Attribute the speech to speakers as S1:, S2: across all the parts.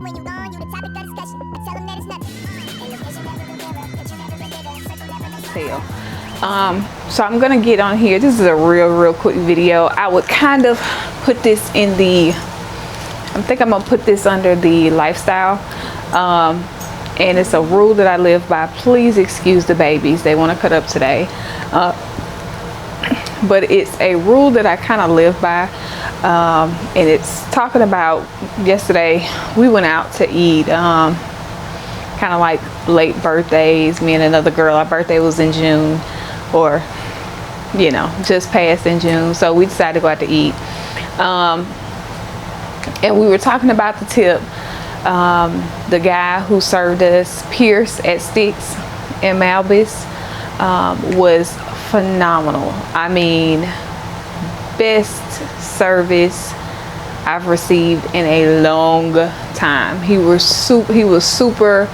S1: when you gone, you the topic of discussion. I tell them that it's nothing. And the vision never will give up, picture never will give up, circle never makes
S2: Tell. So I'm gonna get on here. This is a real quick video. I would kind of put this in the, I think I'm gonna put this under the lifestyle. And it's a rule that I live by. Please excuse the babies, they want to cut up today. But it's a rule that I kind of live by. And it's talking about, yesterday we went out to eat, kind of like late birthdays. Me and another girl, our birthday was in June, or you know, just passed in June, so we decided to go out to eat. And we were talking about the tip. The guy who served us, Pierce at Sticks in Malbis, was phenomenal. I mean, best service I've received in a long time. He was super,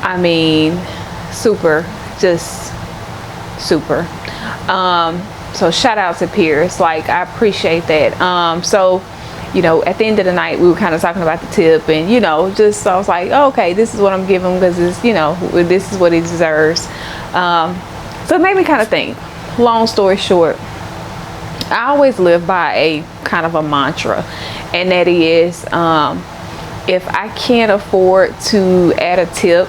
S2: I mean, super, just super. So shout out to Pierce, like, I appreciate that. So, you know, at the end of the night, we were kind of talking about the tip, and you know, just, I was like, oh, okay, this is what I'm giving, because it's, you know, this is what he deserves. So it made me kind of think. Long story short, I always live by a kind of a mantra, and that is, if I can't afford to add a tip,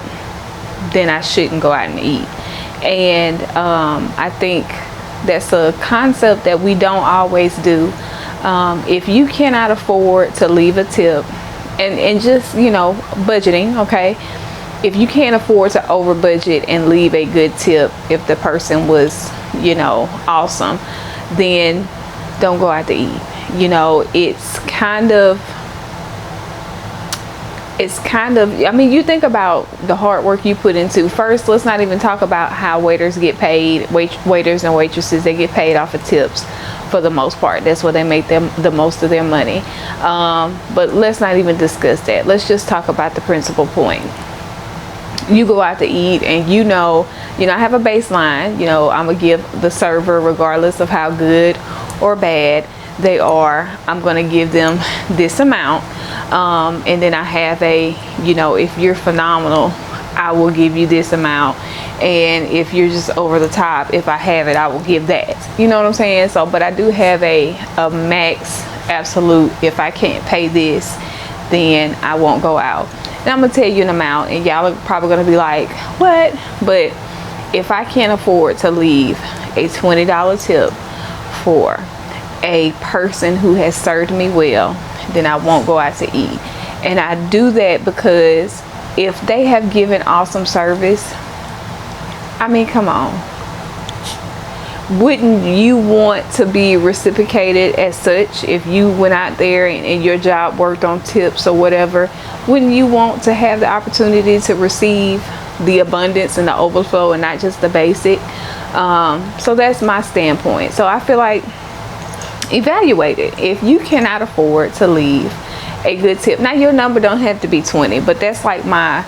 S2: then I shouldn't go out and eat. And I think that's a concept that we don't always do. If you cannot afford to leave a tip, and just, you know, budgeting, okay, if you can't afford to over budget and leave a good tip, if the person was, you know, awesome, then don't go out to eat. You know, it's kind of, I mean, you think about the hard work you put into. First, let's not even talk about how waiters get paid. Waiters and waitresses, they get paid off of tips for the most part. That's where they make them the most of their money. But let's not even discuss that. Let's just talk about the principal point. You go out to eat, and you know, I have a baseline. You know, I'm gonna give the server, regardless of how good or bad they are, I'm gonna give them this amount. And then I have a, you know, if you're phenomenal, I will give you this amount. And if you're just over the top, if I have it, I will give that. You know what I'm saying? So, but I do have a max absolute. If I can't pay this, then I won't go out. And I'm gonna tell you an amount, and y'all are probably gonna be like, what? But if I can't afford to leave a $20 tip for a person who has served me well, then I won't go out to eat. And I do that because if they have given awesome service, I mean, come on, wouldn't you want to be reciprocated as such? If you went out there and your job worked on tips or whatever, wouldn't you want to have the opportunity to receive the abundance and the overflow, and not just the basic? So that's my standpoint. So I feel like, evaluate it. If you cannot afford to leave a good tip, now your number don't have to be 20, but that's like my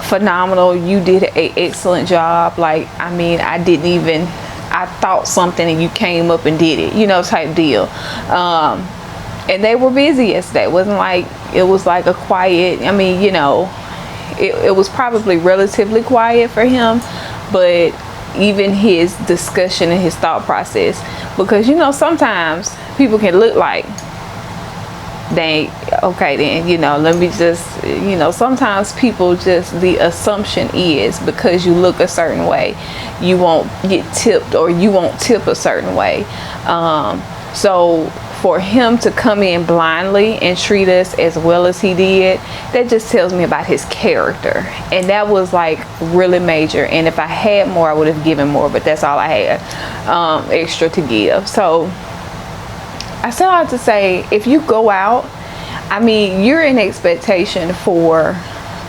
S2: phenomenal, you did an excellent job, like, I mean, I thought something and you came up and did it, you know, type deal. And they were busy yesterday. It wasn't like, it was like a quiet, I mean, you know, it was probably relatively quiet for him, but even his discussion and his thought process, because, you know, sometimes people can look like they, okay, then, you know, let me just, you know, sometimes people just, the assumption is because you look a certain way, you won't get tipped, or you won't tip a certain way. So for him to come in blindly and treat us as well as he did, that just tells me about his character. And that was like really major. And if I had more, I would have given more, but that's all I had extra to give. So I still have to say, if you go out, I mean, you're in expectation for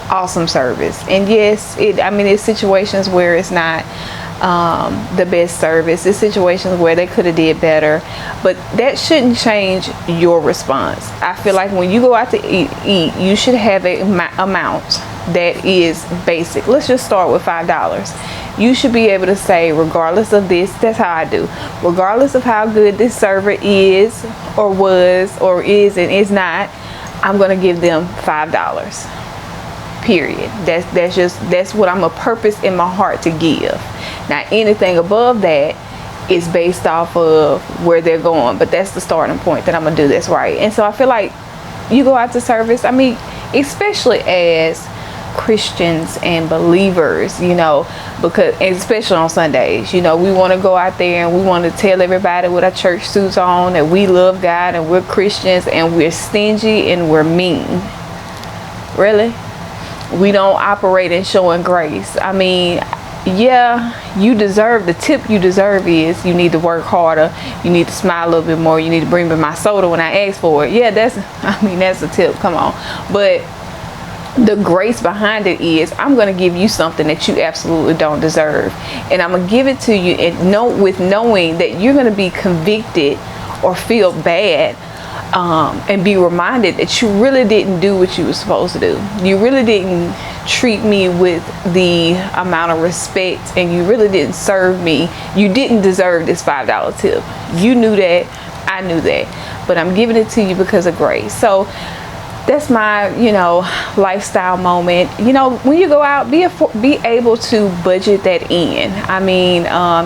S2: awesome service. And yes, I mean, it's situations where it's not the best service. It's situations where they could have did better, but that shouldn't change your response. I feel like when you go out to eat, you should have a amount that is basic. Let's just start with $5. You should be able to say, regardless of this, that's how I do, regardless of how good this server is or was or is and is not, I'm gonna give them $5. Period. That's what I'm a purpose in my heart to give. Now anything above that is based off of where they're going, but that's the starting point that I'm gonna do this right. And so I feel like you go out to service, I mean, especially as Christians and believers, you know, because especially on Sundays, you know, we want to go out there and we want to tell everybody with our church suits on that we love God and we're Christians, and we're stingy and we're mean. Really? We don't operate in showing grace. I mean, yeah, you deserve, the tip you deserve is you need to work harder, you need to smile a little bit more, you need to bring me my soda when I ask for it. Yeah, that's a tip, come on. But the grace behind it is, I'm going to give you something that you absolutely don't deserve, and I'm going to give it to you and with knowing that you're going to be convicted or feel bad, and be reminded that you really didn't do what you were supposed to do. You really didn't treat me with the amount of respect, and you really didn't serve me. You didn't deserve this $5 tip. You knew that, I knew that, but I'm giving it to you because of grace. So that's my, you know, lifestyle moment. You know, when you go out, be able to budget that in. I mean,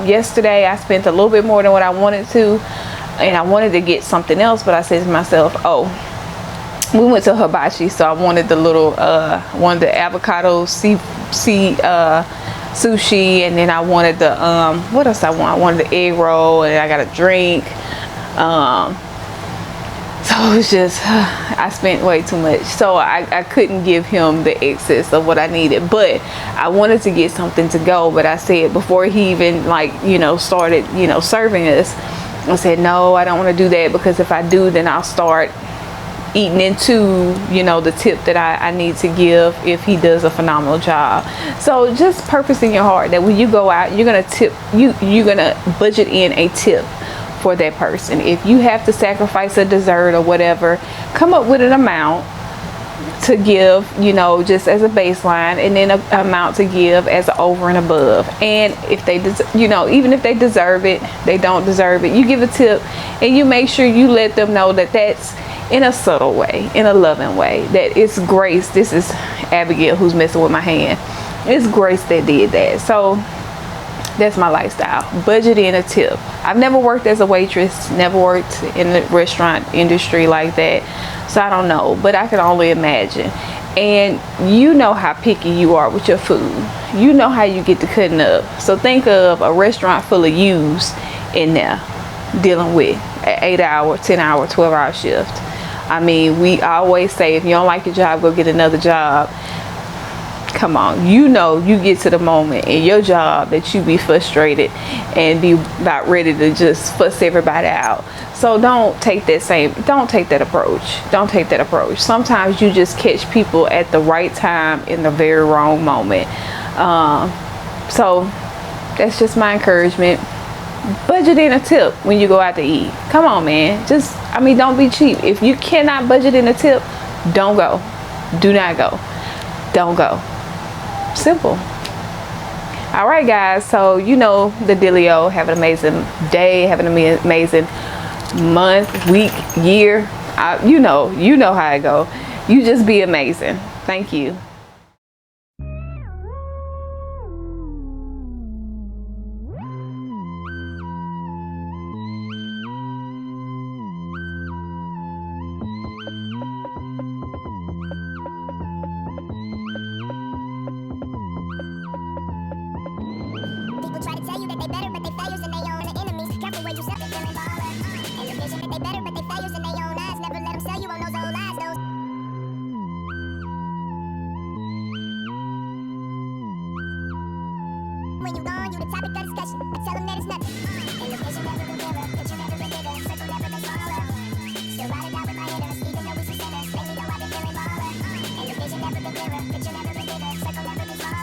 S2: yesterday I spent a little bit more than what I wanted to, and I wanted to get something else, but I said to myself, oh, we went to Hibachi, so I wanted the little wanted the avocado sushi, and then I wanted the what else I want? I wanted the egg roll, and I got a drink. So it was just, I spent way too much, so I couldn't give him the excess of what I needed, but I wanted to get something to go. But I said, before he even, like, you know, started, you know, serving us, I said, no, I don't want to do that, because if I do, then I'll start eating into, you know, the tip that I need to give if he does a phenomenal job. So just purpose in your heart that when you go out, you're gonna tip, you're gonna budget in a tip for that person. If you have to sacrifice a dessert or whatever, come up with an amount to give, you know, just as a baseline, and then an amount to give as over and above. And if they, you know, even if they deserve it, they don't deserve it, you give a tip, and you make sure you let them know that that's in a subtle way, in a loving way, that it's grace. This is Abigail who's messing with my hand. It's grace that did that. So that's my lifestyle. Budget in a tip. I've never worked as a waitress, never worked in the restaurant industry like that, so I don't know, but I can only imagine. And you know how picky you are with your food. You know how you get to cutting up. So think of a restaurant full of yous in there dealing with an 8-hour, 10-hour, 12-hour shift. I mean, we always say, if you don't like your job, go get another job. Come on, you know, you get to the moment in your job that you be frustrated and be about ready to just fuss everybody out. So don't take that approach. Sometimes you just catch people at the right time in the very wrong moment. So that's just my encouragement. Budget in a tip when you go out to eat. Come on, man. Just, I mean, don't be cheap. If you cannot budget in a tip, don't go. Do not go. Don't go. Simple. All right, guys, so you know the dealio. Have an amazing day, have an amazing month, week, year. You know how it go. You just be amazing. Thank you.
S1: People try to tell you that they better, but they failures and they own the enemies. Careful where you step, they're feeling baller. And the vision that they better, but they failures and they own eyes. Never let them sell you on those old lies, those. When you gone, you the topic of discussion. I tell them that it's nothing. And the vision never been clearer, picture never been bigger, circle never been smaller. Still ride it out with my haters, even though we some sinners. Lately though I've been feeling baller. And the vision never been clearer, picture never been